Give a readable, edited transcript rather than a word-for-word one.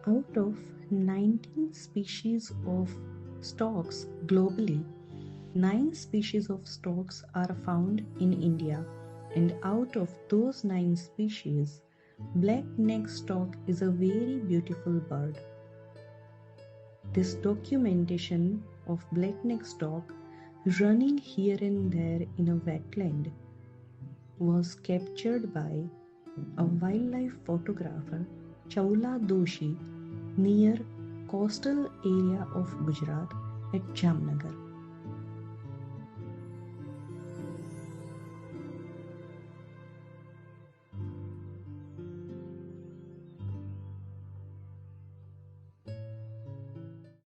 Out of 19 species of storks globally, 9 species of storks are found in India, and out of those 9 species, black-necked stork is a very beautiful bird. This documentation of black-necked stork running here and there in a wetland was captured by a wildlife photographer, Chaula, Doshi, near coastal area of Gujarat at Jamnagar.